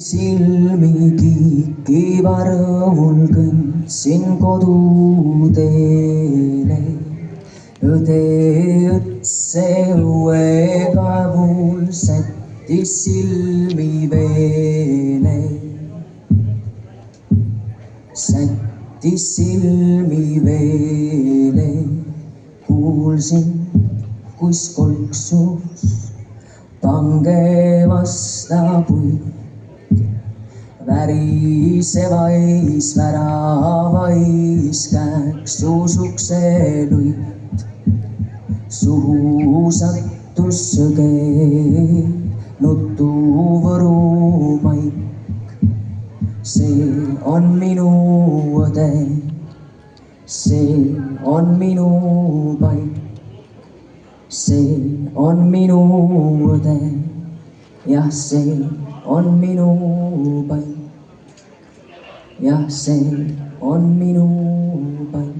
silmi kiikivarvul kõndsin koduteele. Õde õtse õuekaevul sättis silmi veele. Sättis silmi veele. Kuulsin, kuis kolksus pange vastapuid. Värisevais väravais käksus ukseluit. Suhu sattus sõge nutuvõrumaik. See on minu õde, see on minu paik. See on minu õde, jah, see on minu paik. Jah, see on minu paik.